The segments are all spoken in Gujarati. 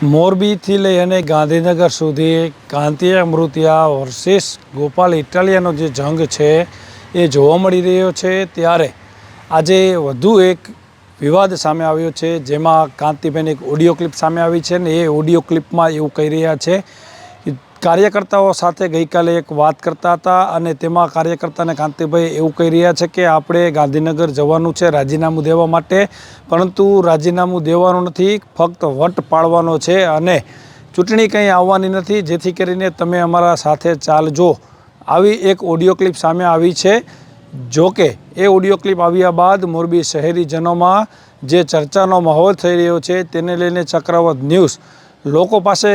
મોરબીથી લઈ અને ગાંધીનગર સુધી કાંતિયા અમૃતિયા વર્સિસ ગોપાલ ઇટાલિયાનો જે જંગ છે એ જોવા મળી રહ્યો છે। ત્યારે આજે વધુ એક વિવાદ સામે આવ્યો છે, જેમાં કાંતિભાઈની એક ઓડિયો ક્લિપ સામે આવી છે ને એ ઓડિયો ક્લિપમાં એવું કહી રહ્યા છે કે કાર્યકર્તાઓ સાથે ગઈકાલે એક વાત કરતા હતા અને તેમાં કાર્યકર્તાને કાંતિભાઈ એવું કહી રહ્યા છે કે આપણે ગાંધીનગર જવાનું છે રાજીનામું દેવા માટે, પરંતુ રાજીનામું દેવાનું નથી, ફક્ત વટ પાડવાનો છે અને ચૂંટણી કંઈ આવવાની નથી, જેથી કરીને તમે અમારા સાથે ચાલજો। આવી એક ઓડિયો ક્લિપ સામે આવી છે। જોકે એ ઓડિયો ક્લિપ આવ્યા બાદ મોરબી શહેરીજનોમાં જે ચર્ચાનો માહોલ થઈ રહ્યો છે તેને લઈને ચક્રવાત ન્યૂઝ લોકો પાસે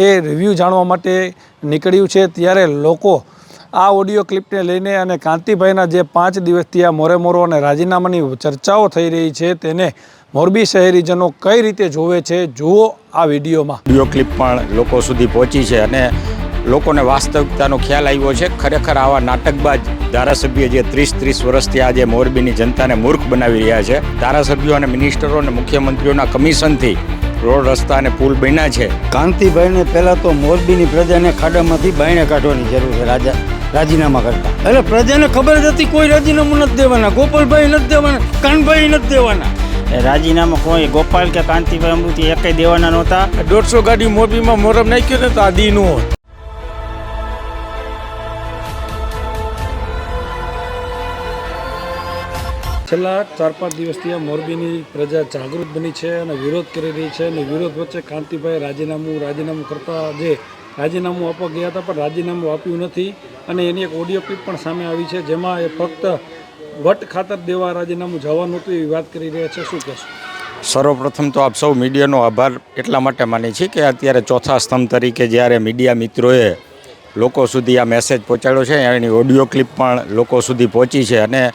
એ રિવ્યૂ જાણવા માટે નીકળ્યું છે। ત્યારે લોકો આ ઓડિયો ક્લિપને લઈને અને કાંતિભાઈના જે 5 દિવસથી આ મોરે અને રાજીનામાની ચર્ચાઓ થઈ રહી છે તેને મોરબી શહેરીજનો કઈ રીતે જોવે છે, જુઓ આ વિડીયોમાં। ઓડિયો ક્લિપ પણ લોકો સુધી પહોંચી છે અને લોકોને વાસ્તવિકતાનો ખ્યાલ આવ્યો છે। ખરેખર આવા નાટકબાજ ધારાસભ્ય જે 30 વર્ષથી આજે મોરબીની જનતાને મૂર્ખ બનાવી રહ્યા છે, ધારાસભ્યો અને મિનિસ્ટરો અને મુખ્યમંત્રીઓના કમિશનથી રોડ રસ્તા અને પુલ બન્યા છે। કાંતિભાઈને પહેલાં તો મોરબીની પ્રજાને ખાડામાંથી બાયણે કાઢવાની જરૂર છે રાજીનામા કરતા। એટલે પ્રજાને ખબર જ હતી કોઈ રાજીનામું નથી દેવાના, ગોપાલભાઈ નથી દેવાના, કાનભાઈ નથી દેવાના। રાજીનામા કોઈ ગોપાલ કે કાંતિભાઈ અમૃતિ એકેય દેવાના નહોતા। 150 ગાડી મોરબીમાં મોરમ નાખ્યો ને તો આ દીનું હોત। છેલ્લા 4-5 દિવસથી આ મોરબીની પ્રજા જાગૃત બની છે અને વિરોધ કરી રહી છે અને વિરોધ વચ્ચે કાંતિભાઈ રાજીનામું કરતા જે રાજીનામું આપવા ગયા હતા પણ રાજીનામું આપ્યું નથી અને એની એક ઓડિયો ક્લિપ પણ સામે આવી છે, જેમાં એ ફક્ત વટ ખાતર દેવા રાજીનામું જવાનું હતું એવી વાત કરી રહ્યા છે। શું કહેશો? સર્વપ્રથમ તો આપ સૌ મીડિયાનો આભાર એટલા માટે માની છીએ કે અત્યારે ચોથા સ્તંભ તરીકે જ્યારે મીડિયા મિત્રોએ લોકો સુધી આ મેસેજ પહોંચાડ્યો છે, એની ઓડિયો ક્લિપ પણ લોકો સુધી પહોંચી છે અને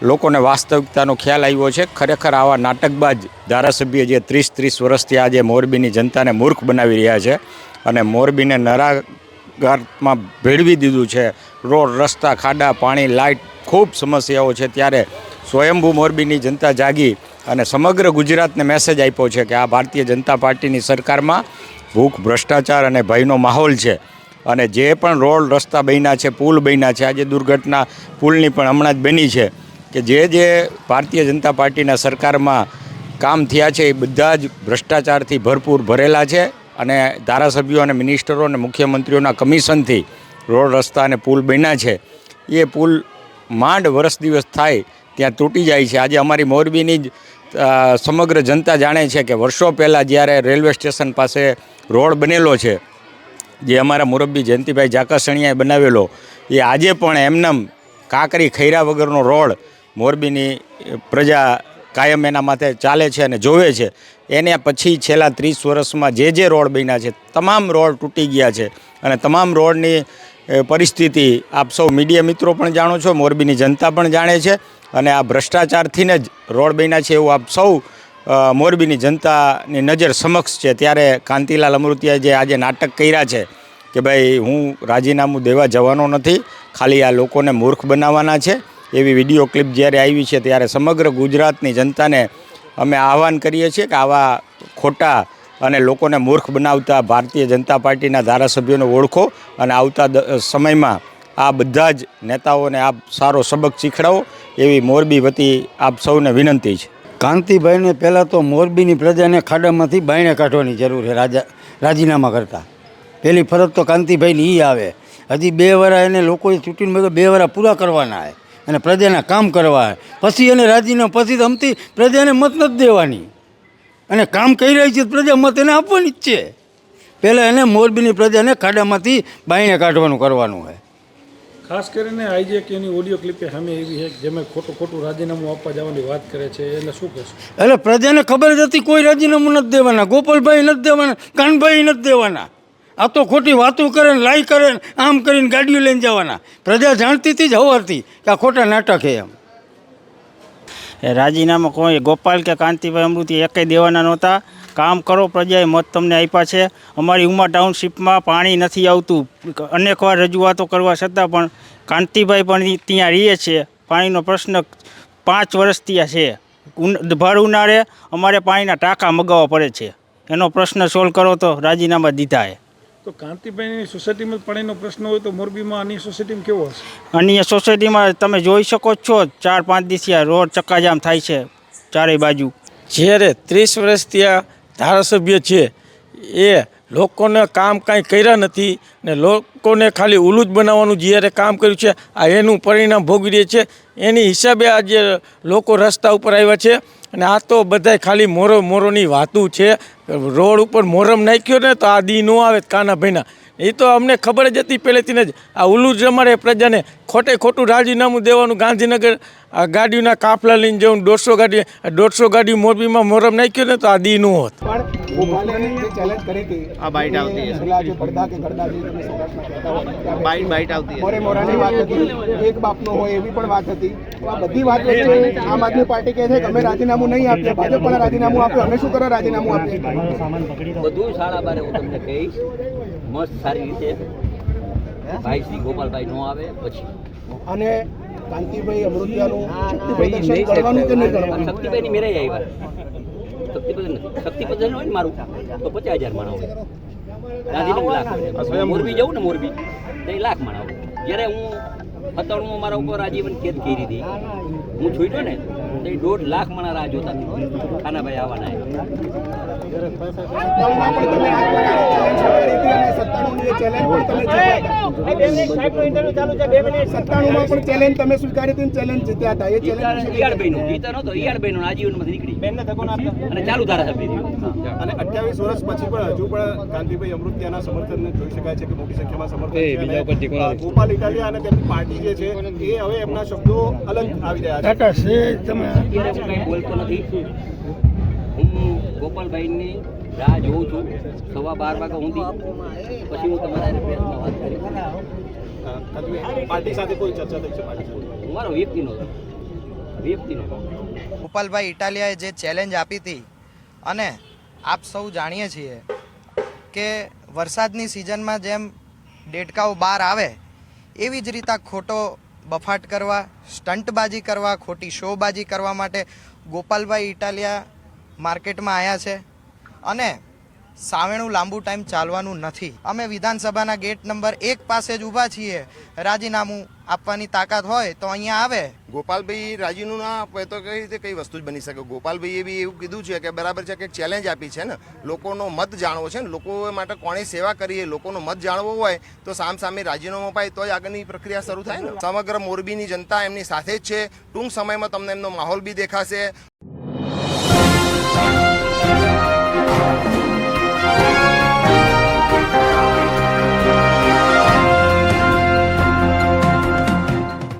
લોકોને વાસ્તવિકતાનો ખ્યાલ આવ્યો છે। ખરેખર આવા નાટકબાજ ધારાસભ્ય જે 30 વર્ષથી આજે મોરબીની જનતાને મૂર્ખ બનાવી રહ્યા છે અને મોરબીને નરાગારમાં ભેળવી દીધું છે। રોડ રસ્તા, ખાડા, પાણી, લાઇટ, ખૂબ સમસ્યાઓ છે। ત્યારે સ્વયંભૂ મોરબીની જનતા જાગી અને સમગ્ર ગુજરાતને મેસેજ આપ્યો છે કે આ ભારતીય જનતા પાર્ટીની સરકારમાં ભૂખ, ભ્રષ્ટાચાર અને ભયનો માહોલ છે અને જે પણ રોડ રસ્તા બન્યા છે, પુલ બન્યા છે, આજે દુર્ઘટના પુલની પણ હમણાં જ બની છે કે જે ભારતીય જનતા પાર્ટીના સરકારમાં કામ થયા છે એ બધા જ ભ્રષ્ટાચારથી ભરપૂર ભરેલા છે અને ધારાસભ્યો અને મિનિસ્ટરો અને મુખ્યમંત્રીઓના કમિશનથી રોડ રસ્તા અને પુલ બન્યા છે। એ પુલ માંડ વર્ષ દિવસ થાય ત્યાં તૂટી જાય છે। આજે અમારી મોરબીની જ સમગ્ર જનતા જાણે છે કે વર્ષો પહેલાં જ્યારે રેલવે સ્ટેશન પાસે રોડ બનેલો છે, જે અમારા મુરબ્બી જયંતિભાઈ જાકાસણીયાએ બનાવેલો, એ આજે પણ એમનેમ કાંકરી ખૈરા વગરનો રોડ મોરબીની પ્રજા કાયમ એના માથે ચાલે છે અને જોવે છે। એને પછી છેલ્લા 30 વર્ષમાં જે રોડ બન્યા છે તમામ રોડ તૂટી ગયા છે અને તમામ રોડની પરિસ્થિતિ આપ સૌ મીડિયા મિત્રો પણ જાણો છો, મોરબીની જનતા પણ જાણે છે અને આ ભ્રષ્ટાચારથી જ રોડ બન્યા છે એવું આપ સૌ મોરબીની જનતાની નજર સમક્ષ છે। ત્યારે કાંતિલાલ અમૃતિયાએ જે આજે નાટક કર્યા છે કે ભાઈ હું રાજીનામું દેવા જવાનો નથી, ખાલી આ લોકોને મૂર્ખ બનાવવાના છે, એવી વિડીયો ક્લિપ જ્યારે આવી છે ત્યારે સમગ્ર ગુજરાતની જનતાને અમે આહવાન કરીએ છીએ કે આવા ખોટા અને લોકોને મૂર્ખ બનાવતા ભારતીય જનતા પાર્ટીના ધારાસભ્યોને ઓળખો અને આવતા સમયમાં આ બધા જ નેતાઓને આપ સારો સબક શીખડાવો એવી મોરબી વતી આપ સૌને વિનંતી છે। કાંતિભાઈને પહેલાં તો મોરબીની પ્રજાને ખાડામાંથી બાયણે કાઢવાની જરૂર છે રાજીનામા કરતા। પહેલી ફરજ તો કાંતિભાઈની એ આવે। હજી 2 વર્ષ એને લોકોએ ચૂંટીને 2 વર્ષ પૂરા કરવાના છે અને પ્રજાના કામ કરવા, પછી એને રાજીનામા, પછી અમથી પ્રજાને મત નથી દેવાની અને કામ કરી રહી છે પ્રજા મત એને આપવાની જ છે। પહેલાં એને મોરબીની પ્રજાને ખાડામાંથી બાયણે કાઢવાનું કરવાનું છે। ખાસ કરીને આજે કે એની ઓડિયો ક્લિપે સામે એવી છે જેમાં ખોટું રાજીનામું આપવા જવાની વાત કરે છે, એટલે શું કહેશો? એટલે પ્રજાને ખબર જ હતી કોઈ રાજીનામું નથી દેવાના, ગોપાલભાઈ નથી દેવાના, કાનભાઈ નથી દેવાના। આ તો ખોટી વાતો કરે ને લાઈ કરે ને આમ કરીને ગાડીઓ લઈને જવાના। પ્રજા જાણતી હતી જ હવારથી કે આ ખોટા નાટક છે એમ। રાજીનામા કોઈ ગોપાલ કે કાંતિભાઈ અમૃતિ એકેય દેવાના નહોતા। કામ કરો, પ્રજાએ મત તમને આપ્યા છે। અમારી ઉમા ટાઉનશીપમાં પાણી નથી આવતું, અનેકવાર રજૂઆતો કરવા છતાં પણ કાંતિભાઈ પણ ત્યાં રહીએ છે। પાણીનો પ્રશ્ન 5 વર્ષથી છે। ભર ઉનાળે અમારે પાણીના ટાંકા મગાવવા પડે છે। એનો પ્રશ્ન સોલ્વ કરો તો રાજીનામા દીધા છે. તો કાંતિભાઈની સોસાયટીમાં પાણીનો પ્રશ્ન હોય તો મોરબીમાં આની સોસાયટીમાં કેવો હશે? અન્ય સોસાયટીમાં તમે જોઈ શકો જ છો 4-5 દિવસથી રોડ ચક્કાજામ થાય છે ચારેય બાજુ. જ્યારે 30 વર્ષથી આ ધારાસભ્ય છે એ લોકોને કામ કાંઈ કર્યા નથી ને લોકોને ખાલી ઉલ્લુ જ બનાવવાનું જ્યારે કામ કર્યું છે આ એનું પરિણામ ભોગવી રહ્યા છે. એની હિસાબે આજે લોકો રસ્તા ઉપર આવ્યા છે અને આ તો બધાય ખાલી મોરોની વાતું છે. રોડ ઉપર મોરમ નાખ્યો ને તો આ દી ન આવે કાનાભાઈના. એ તો અમને ખબર જ હતી પહેલેથી જ. આ ઉલ્લુ જ રમાડે પ્રજાને. ખોટું રાજીનામું દેવાનું. ગાંધીનગર આ ગાડીઓના કાફલા લઈને જવું 150 ગાડી મોરબીમાં મોરમ નાખ્યો ને તો આ દી ન હોત. એક બાપનો હોય એવી પણ વાત હતી. આ બધી વાત વચ્ચે આમ આદમી પાર્ટી કહે છે કે અમે રાજીનામું નહીં આપીએ, ભાજપ પણ રાજીનામું આપ્યું, અમે શું કરવા રાજીનામું આપીએ? બધું સાડા બારે હું તમને કહીશ મસ્ત સારી રીતે. ભાઈ શ્રી ગોપાલભાઈ નો આવે પછી અને કાંતિભાઈ અમૃતિયાનું શક્તિ પ્રદર્શન કરવાનું કે નહીં કરવાનું? શક્તિભાઈની મેરે આવ્યા. શક્તિપ્રદર્શન નથી. શક્તિપ્રદર્શન હોય ને મારું તો 50,000 માણસ હોય. ગાંધીનગર લાખ હોય. મોરબી જવું ને મોરબી તો 1 લાખ માણસ હોય. જ્યારે હું 97 મારા ઉપર આજીવન કેદ કરી હતી હું છૂટ્યો ને તો 1.5 લાખ માણસ રાહ જોતા ખાનાભાઈ આવવાના. સત્તાણુંમાં પણ ચેલેન્જ તમે સ્વીકારી હતી, ચેલેન્જ જીત્યા હતા. એ ચેલેન્જ ઈયાળભાઈનું જીતા નહોતો. ઈયાળભાઈનું આજીવનમાંથી નીકળી અને ચાલુ ધારાસભ્ય થયું. અને 28 વર્ષ પછી પણ હજુ પણ કાંતિભાઈ અમૃતિયાના સમર્થનને જોઈ શકાય છે કે મોટી સંખ્યામાં સમર્થન છે. અને ગોપાલ ઇટાલિયા અને તેમની પાર્ટી જે છે એ હવે એમના શબ્દો અલગ આવી રહ્યા છે. અત્યારે હું કંઈ બોલતો નથી. હું ગોપાલભાઈની રાહ જોઉં છું 12:15 વાગ્યા સુધી. પછી હું તમારા પ્રેસમાં વાત કરીશ. પાર્ટી સાથે કોઈ ચર્ચા થઈ છે? પાર્ટી સાથે હું મારો વ્યક્તિનો ગોપાલભાઈ ઇટાલિયાએ જે ચેલેન્જ આપી હતી અને આપ સૌ જાણીએ છીએ કે વરસાદની સિઝનમાં જેમ દેડકાઓ બહાર આવે એવી જ રીતે ખોટો બફાટ કરવા, સ્ટંટબાજી કરવા, ખોટી શોબાજી કરવા માટે ગોપાલભાઈ ઇટાલિયા માર્કેટમાં આવ્યા છે અને સાવેણું લાંબુ ટાઈમ ચાલવાનું નથી. અમે વિધાનસભાના ગેટ નંબર 1 પાસે જ ઊભા છીએ. રાજીનામું આપવાની તાકાત હોય તો અહીંયા આવે. ગોપાલભાઈ રાજીનું ના આપે તો કઈ રીતે કઈ વસ્તુ જ બની શકે? ગોપાલભાઈએ બી એવું કીધું છે કે બરાબર છે કે ચેલેન્જ આપી છે ને, લોકોનો મત જાણવો છે ને, લોકો માટે કોણે સેવા કરીએ, લોકોનો મત જાણવો હોય તો સામે રાજીનામું અપાય તો જ આગળની પ્રક્રિયા શરૂ થાય ને. સમગ્ર મોરબીની જનતા એમની સાથે જ છે. ટૂંક સમયમાં તમને એમનો માહોલ બી દેખાશે.